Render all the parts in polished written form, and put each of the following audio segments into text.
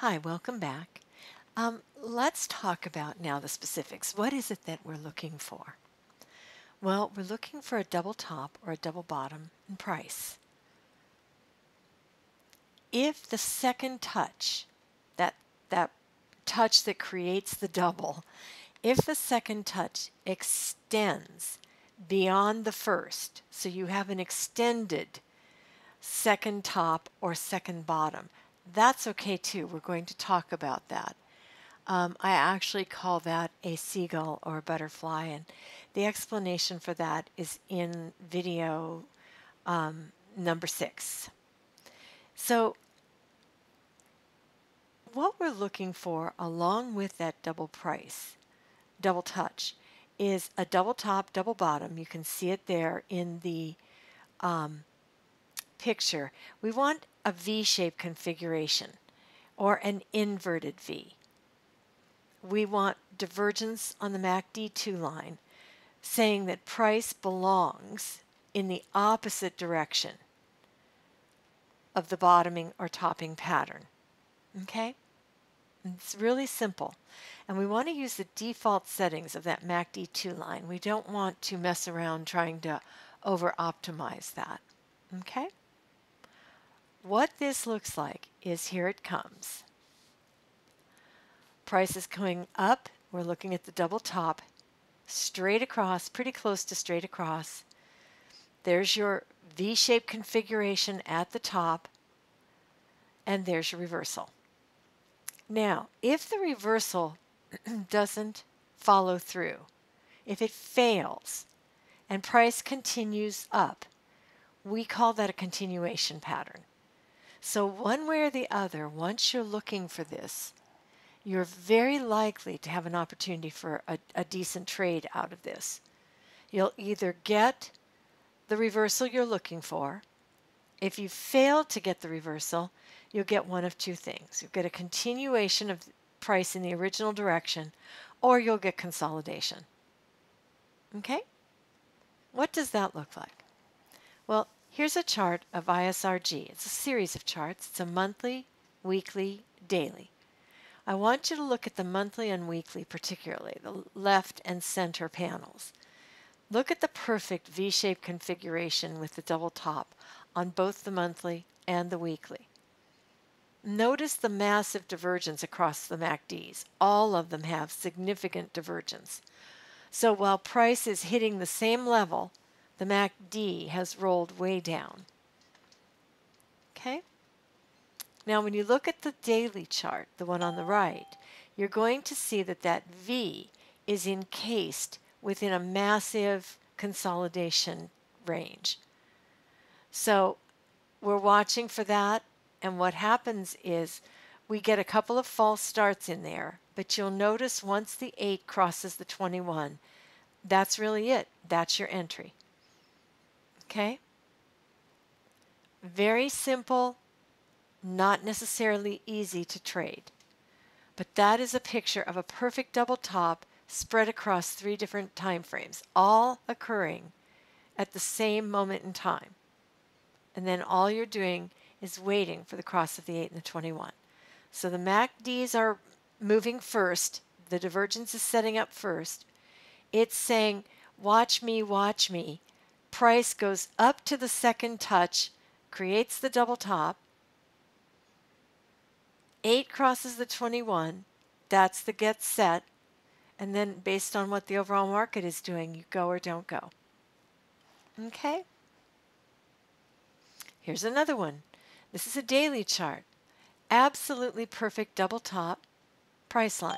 Hi, welcome back. Let's talk about now the specifics. What is it that we're looking for? Well, we're looking for a double top or a double bottom in price. If the second touch, that touch that creates the double, if the second touch extends beyond the first, so you have an extended second top or second bottom, that's okay too. We're going to talk about that. I actually call that a seagull or a butterfly, and the explanation for that is in video number 6. So what we're looking for along with that double touch, is a double top, double bottom. You can see it there in the picture. We want a V-shaped configuration or an inverted V. We want divergence on the MACD 2 line, saying that price belongs in the opposite direction of the bottoming or topping pattern. Okay? It's really simple. And we want to use the default settings of that MACD 2 line. We don't want to mess around trying to over-optimize that. Okay? What this looks like is here it comes. Price is going up. We're looking at the double top, straight across, pretty close to straight across. There's your V-shaped configuration at the top, and there's your reversal. Now, if the reversal doesn't follow through, if it fails and price continues up, we call that a continuation pattern. So one way or the other, once you're looking for this, you're very likely to have an opportunity for a decent trade out of this. You'll either get the reversal you're looking for. If you fail to get the reversal, you'll get one of two things. You'll get a continuation of price in the original direction, or you'll get consolidation. Okay? What does that look like? Well, here's a chart of ISRG. It's a series of charts. It's a monthly, weekly, daily. I want you to look at the monthly and weekly particularly, the left and center panels. Look at the perfect V-shaped configuration with the double top on both the monthly and the weekly. Notice the massive divergence across the MACDs. All of them have significant divergence. So while price is hitting the same level, the MACD has rolled way down. Okay? Now when you look at the daily chart, the one on the right, you're going to see that that V is encased within a massive consolidation range. So we're watching for that, and what happens is we get a couple of false starts in there, but you'll notice once the 8 crosses the 21, that's really it. That's your entry. Okay? Very simple, not necessarily easy to trade. But that is a picture of a perfect double top spread across 3 different time frames, all occurring at the same moment in time. And then all you're doing is waiting for the cross of the 8 and the 21. So the MACDs are moving first. The divergence is setting up first. It's saying, watch me, watch me. Price goes up to the second touch, creates the double top. 8 crosses the 21. That's the get set. And then based on what the overall market is doing, you go or don't go. Okay? Here's another one. This is a daily chart. Absolutely perfect double top price line.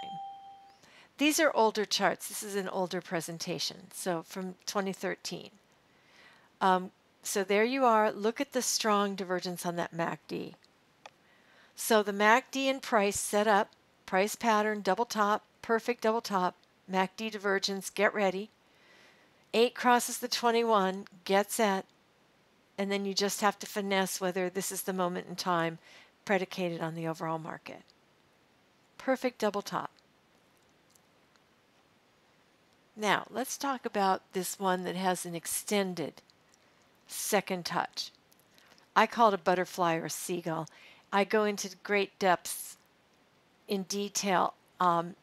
These are older charts. This is an older presentation, so from 2013. So there you are. Look at the strong divergence on that MACD. So the MACD and price set up, price pattern, double top, perfect double top, MACD divergence, get ready. 8 crosses the 21, get set. And then you just have to finesse whether this is the moment in time predicated on the overall market. Perfect double top. Now, let's talk about this one that has an extended second touch. I call it a butterfly or a seagull. I go into great depths in detail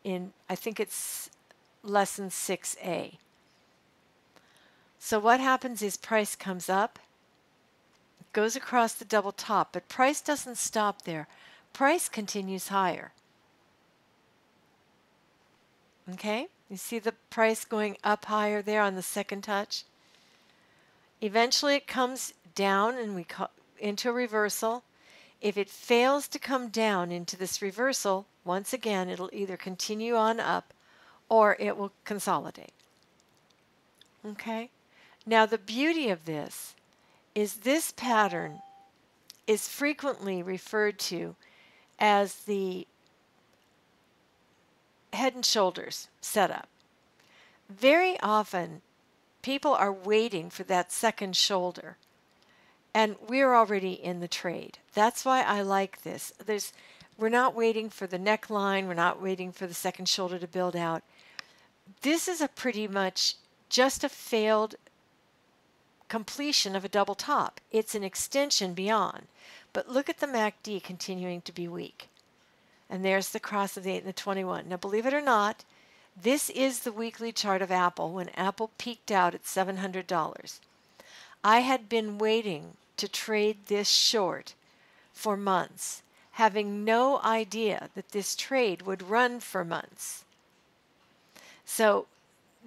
in, I think it's lesson 6A. So what happens is price comes up, goes across the double top, but price doesn't stop there. Price continues higher. Okay? You see the price going up higher there on the second touch? Eventually it comes down and into a reversal. If it fails to come down into this reversal, once again, it'll either continue on up or it will consolidate. Okay? Now the beauty of this is this pattern is frequently referred to as the head and shoulders setup. Very often people are waiting for that second shoulder, and we're already in the trade. That's why I like this. We're not waiting for the neckline, we're not waiting for the second shoulder to build out. This is a pretty much just a failed completion of a double top. It's an extension beyond. But look at the MACD continuing to be weak. And there's the cross of the 8 and the 21. Now, believe it or not, this is the weekly chart of Apple when Apple peaked out at $700. I had been waiting to trade this short for months, having no idea that this trade would run for months. So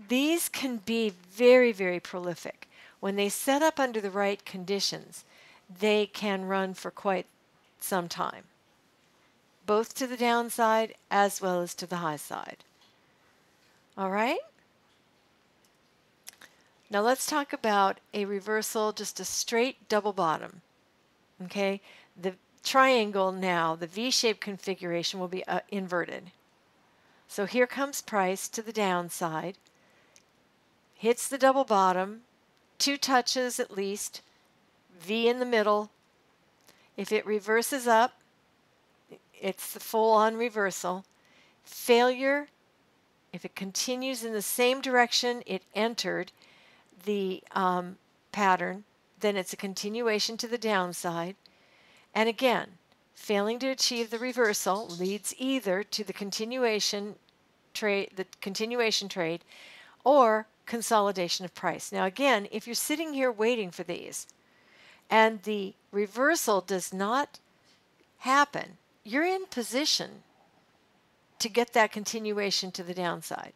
these can be very, very prolific. When they set up under the right conditions, they can run for quite some time, both to the downside as well as to the high side. All right? Now let's talk about a reversal, just a straight double bottom. Okay? The triangle now, the V-shaped configuration will be inverted. So here comes price to the downside, hits the double bottom, 2 touches at least, V in the middle. If it reverses up, it's the full-on reversal. Failure, if it continues in the same direction it entered the pattern, then it's a continuation to the downside. And again, failing to achieve the reversal leads either to the continuation trade, or consolidation of price. Now again, if you're sitting here waiting for these and the reversal does not happen, you're in position to get that continuation to the downside.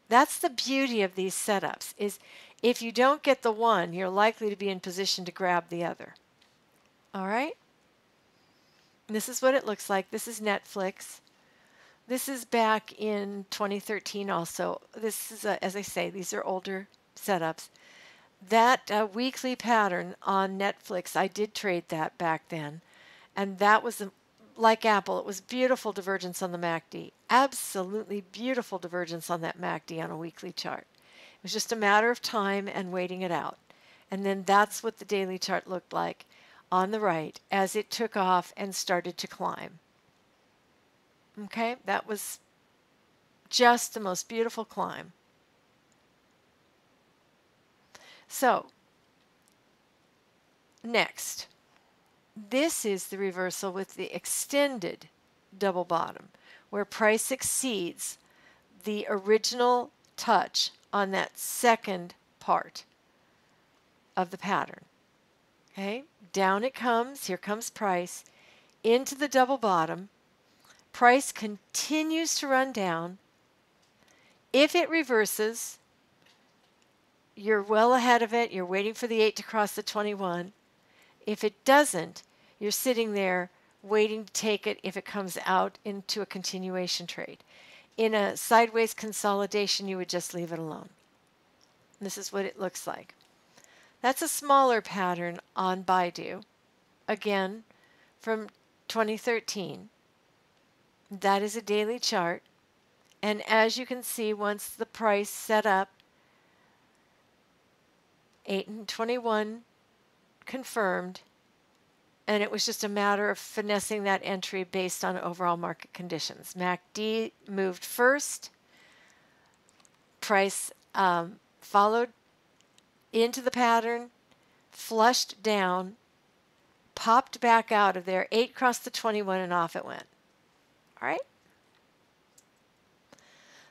That's the beauty of these setups, is if you don't get the one, you're likely to be in position to grab the other. All right? And this is what it looks like. This is Netflix. This is back in 2013 also. This is, as I say, these are older setups. That weekly pattern on Netflix, I did trade that back then. And that was, like Apple, it was beautiful divergence on the MACD. Absolutely beautiful divergence on that MACD on a weekly chart. It was just a matter of time and waiting it out. And then that's what the daily chart looked like on the right as it took off and started to climb. Okay, that was just the most beautiful climb. So, next, this is the reversal with the extended double bottom, where price exceeds the original touch on that second part of the pattern. Okay, down it comes, here comes price, into the double bottom. Price continues to run down. If it reverses, you're well ahead of it. You're waiting for the 8 to cross the 21. If it doesn't, you're sitting there waiting to take it if it comes out into a continuation trade. In a sideways consolidation, you would just leave it alone. This is what it looks like. That's a smaller pattern on Baidu, again, from 2013. That is a daily chart. And as you can see, once the price set up, 8 and 21 confirmed, and it was just a matter of finessing that entry based on overall market conditions. MACD moved first. Price followed into the pattern, flushed down, popped back out of there, 8 crossed the 21, and off it went. All right.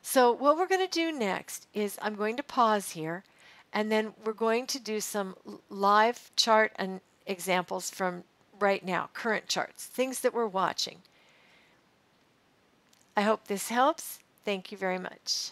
So what we're going to do next is I'm going to pause here, and then we're going to do some live chart and examples from right now, current charts, things that we're watching. I hope this helps. Thank you very much.